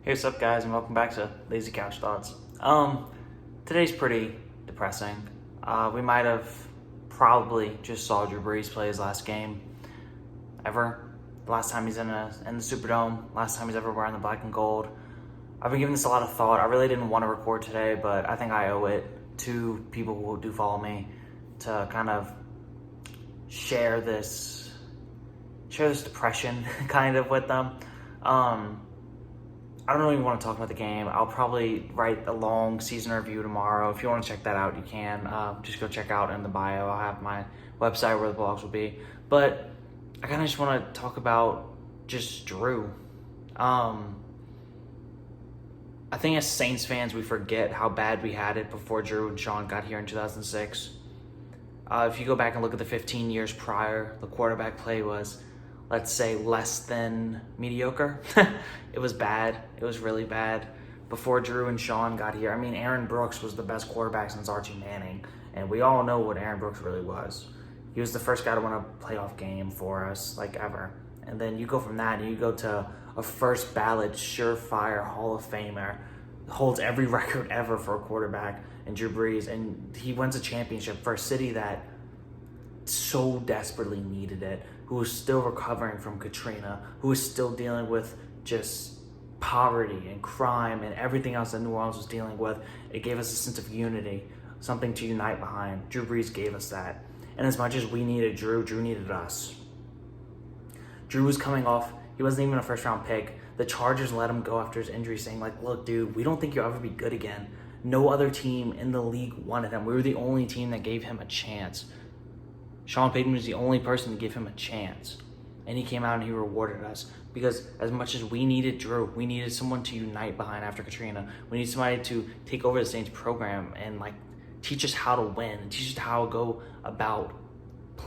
Hey, what's up, guys, and welcome back to Lazy Couch Thoughts. Today's pretty depressing. We might have probably just saw Drew Brees play his last game ever. The last time he's in the Superdome. Last time he's ever wearing the black and gold. I've been giving this a lot of thought. I really didn't want to record today, but I think I owe it to people who do follow me to kind of share this depression kind of with them. I don't even want to talk about the game. I'll probably write a long season review tomorrow. If you want to check that out, you can. Just go check out in the bio. I'll have my website where the blogs will be. But I kind of just want to talk about just Drew. I think as Saints fans, we forget how bad we had it before Drew and Sean got here in 2006. If you go back and look at the 15 years prior, the quarterback play was, let's say, less than mediocre. It was bad. It was really bad. Before Drew and Sean got here, I mean, Aaron Brooks was the best quarterback since Archie Manning, and we all know what Aaron Brooks really was. He was the first guy to win a playoff game for us, like, ever. And then you go from that and you go to a first ballot, surefire Hall of Famer, holds every record ever for a quarterback, and Drew Brees, and he wins a championship for a city that so desperately needed it, who was still recovering from Katrina, who was still dealing with just poverty and crime and everything else that New Orleans was dealing with. It gave us a sense of unity, something to unite behind. Drew Brees gave us that. And as much as we needed Drew needed us. Drew was coming off, he wasn't even a first round pick. The Chargers let him go after his injury, saying, like, look, dude, we don't think you'll ever be good again. No other team in the league wanted him. We were the only team that gave him a chance. Sean Payton was the only person to give him a chance. And he came out and he rewarded us. Because as much as we needed Drew, we needed someone to unite behind after Katrina. We needed somebody to take over the Saints program and, like, teach us how to win and teach us how to go about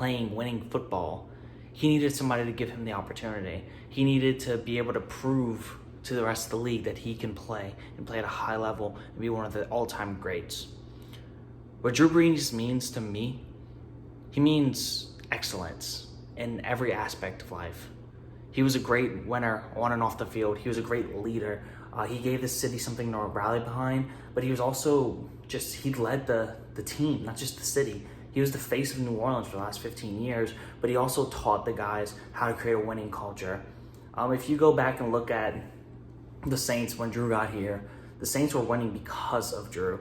winning football. He needed somebody to give him the opportunity. He needed to be able to prove to the rest of the league that he can play and play at a high level and be one of the all-time greats. What Drew Brees means to me, he means excellence in every aspect of life. He was a great winner on and off the field. He was a great leader. He gave the city something to rally behind, but he was also he led the team, not just the city. He was the face of New Orleans for the last 15 years, but he also taught the guys how to create a winning culture. If you go back and look at the Saints when Drew got here, the Saints were winning because of Drew.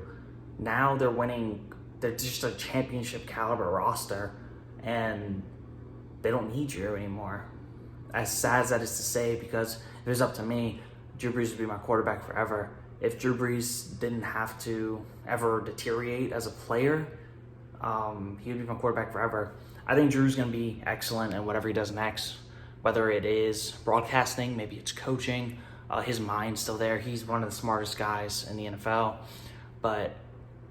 Now they're winning. They're just a championship caliber roster, and they don't need Drew anymore. As sad as that is to say, because if it was up to me, Drew Brees would be my quarterback forever. If Drew Brees didn't have to ever deteriorate as a player, he would be my quarterback forever. I think Drew's going to be excellent in whatever he does next, whether it is broadcasting, maybe it's coaching. His mind's still there. He's one of the smartest guys in the NFL, but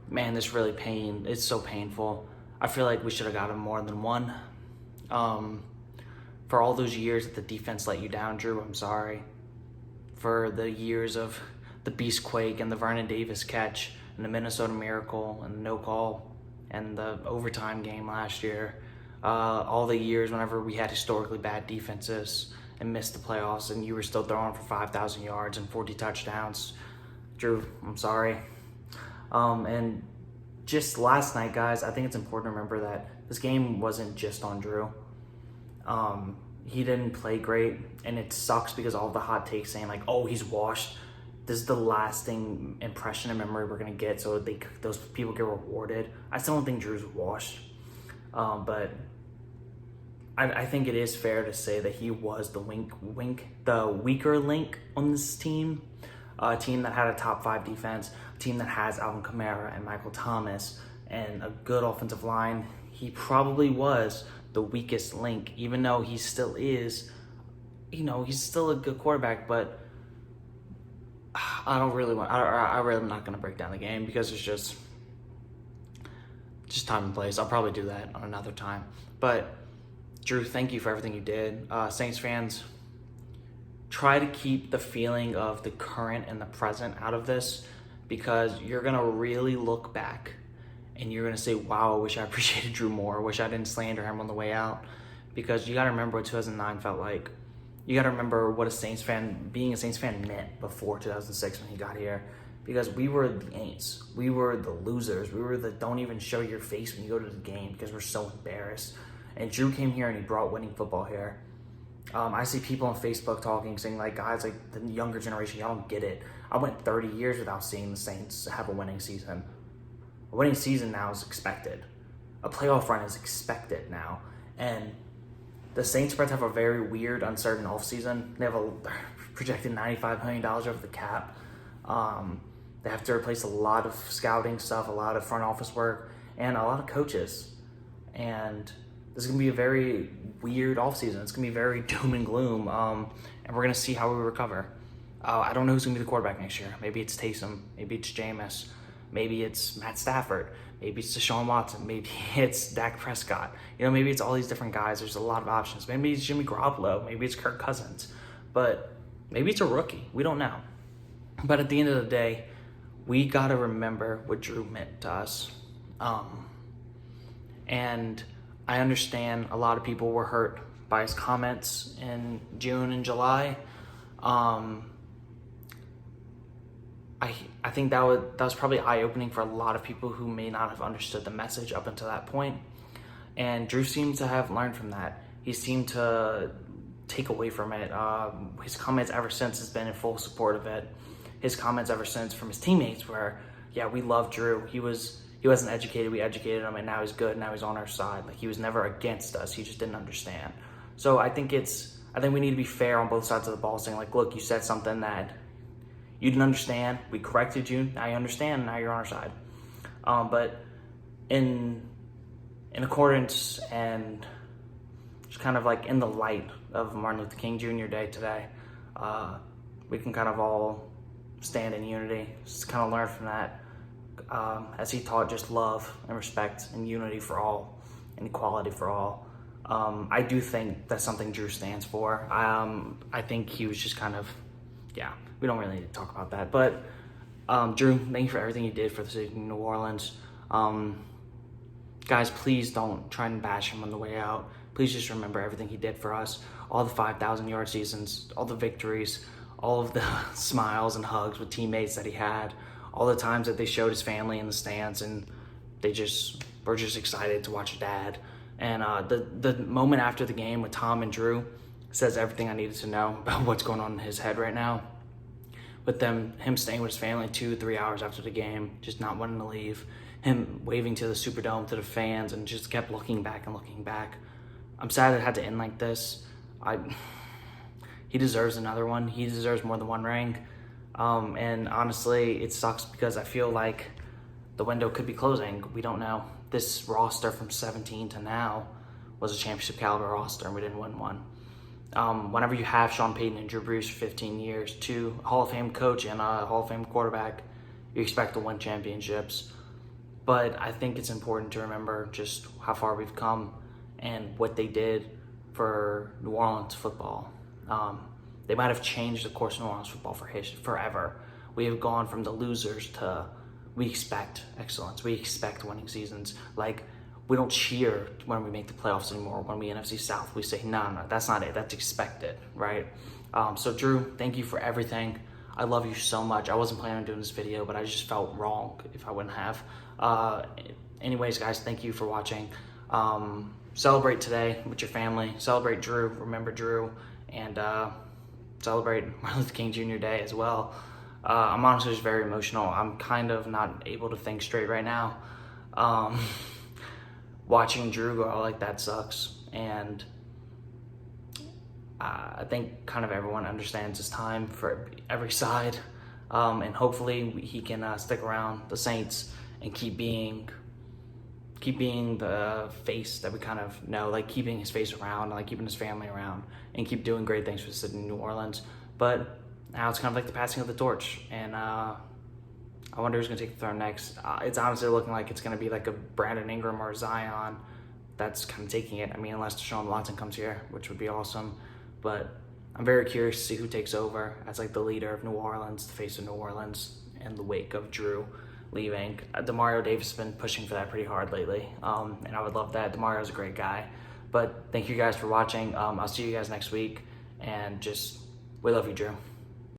man, it's so painful. I feel like we should have got him more than one. For all those years that the defense let you down, Drew, I'm sorry. For the years of the Beast Quake and the Vernon Davis catch and the Minnesota Miracle and the no call and the overtime game last year. All the years whenever we had historically bad defenses and missed the playoffs and you were still throwing for 5,000 yards and 40 touchdowns. Drew, I'm sorry. And just last night, guys, I think it's important to remember that this game wasn't just on Drew. He didn't play great, and it sucks because all the hot takes saying, like, oh, he's washed. This is the lasting impression and memory we're going to get, so those people get rewarded. I still don't think Drew's washed. But I think it is fair to say that he was the weaker link on this team. A team that had a top 5 defense, a team that has Alvin Kamara and Michael Thomas and a good offensive line. He probably was the weakest link, even though he still is, he's still a good quarterback, but I'm really not going to break down the game because it's just time and place. I'll probably do that on another time. But Drew, thank you for everything you did. Saints fans, try to keep the feeling of the current and the present out of this, because you're going to really look back and you're going to say, wow, I wish I appreciated Drew more. I wish I didn't slander him on the way out, because you got to remember what 2009 felt like. you got to remember what being a Saints fan meant before 2006 when he got here. Because we were the Aints. We were the losers. We were the don't even show your face when you go to the game because we're so embarrassed. And Drew came here and he brought winning football here. I see people on Facebook saying like, guys, like the younger generation, y'all don't get it. I went 30 years without seeing the Saints have a winning season. A winning season now is expected. A playoff run is expected now. And the Saints have a very weird, uncertain offseason. They have a projected $95 million over the cap. They have to replace a lot of scouting stuff, a lot of front office work, and a lot of coaches. And this is going to be a very weird offseason. It's going to be very doom and gloom, and we're going to see how we recover. I don't know who's going to be the quarterback next year. Maybe it's Taysom. Maybe it's Jameis. Maybe it's Matt Stafford. Maybe it's Deshaun Watson. Maybe it's Dak Prescott. Maybe it's all these different guys. There's a lot of options. Maybe it's Jimmy Garoppolo. Maybe it's Kirk Cousins. But maybe it's a rookie. We don't know. But at the end of the day, we got to remember what Drew meant to us. And I understand a lot of people were hurt by his comments in June and July. I think that was probably eye-opening for a lot of people who may not have understood the message up until that point. And Drew seems to have learned from that. He seemed to take away from it. His comments ever since has been in full support of it. His comments ever since from his teammates were, yeah, we love Drew. He wasn't educated. We educated him, and now he's good. Now he's on our side. Like, he was never against us. He just didn't understand. So I think we need to be fair on both sides of the ball, saying like, look, you said something that you didn't understand. We corrected you. Now you understand. Now you're on our side. But in accordance and just kind of like in the light of Martin Luther King Jr. Day today, we can kind of all stand in unity, just kind of learn from that, as he taught just love and respect and unity for all and equality for all. I do think that's something Drew stands for. I think he was just kind of, we don't really need to talk about that. But Drew, thank you for everything you did for the city of New Orleans. Guys, please don't try and bash him on the way out. Please just remember everything he did for us, all the 5,000-yard seasons, all the victories, all of the smiles and hugs with teammates that he had, all the times that they showed his family in the stands, and we're just excited to watch Dad. And the moment after the game with Tom and Drew says everything I needed to know about what's going on in his head right now. With him staying with his family 2-3 hours after the game, just not wanting to leave, him waving to the Superdome, to the fans, and just kept looking back and looking back. I'm sad it had to end like this. He deserves another one. He deserves more than one ring. And honestly, it sucks because I feel like the window could be closing. We don't know. This roster from 17 to now was a championship caliber roster, and we didn't win one. Whenever you have Sean Payton and Drew Brees for 15 years, two Hall of Fame coach and a Hall of Fame quarterback, you expect to win championships. But I think it's important to remember just how far we've come and what they did for New Orleans football. They might have changed the course of New Orleans football forever. We have gone from the losers to we expect excellence. We expect winning seasons. Like, we don't cheer when we make the playoffs anymore. When we NFC South, we say, no, that's not it. That's expected, right? So Drew, thank you for everything. I love you so much. I wasn't planning on doing this video, but I just felt wrong if I wouldn't have. Anyways, guys, thank you for watching. Celebrate today with your family. Celebrate Drew. Remember Drew. And celebrate Martin Luther King Jr. Day as well. I'm honestly just very emotional. I'm kind of not able to think straight right now. Watching Drew go out like that sucks. And I think kind of everyone understands it's time for every side. And hopefully he can stick around the Saints and keep being the face that we kind of know, like keeping his face around, like keeping his family around, and keep doing great things for the city of New Orleans. But now it's kind of like the passing of the torch, and I wonder who's going to take the throne next. It's honestly looking like it's going to be like a Brandon Ingram or Zion that's kind of taking it. I mean, unless Deshaun Watson comes here, which would be awesome. But I'm very curious to see who takes over as like the leader of New Orleans, the face of New Orleans, in the wake of Drew leaving. Demario Davis has been pushing for that pretty hard lately, and I would love that. Demario's a great guy. But thank you guys for watching. I'll see you guys next week, And just, we love you, Drew.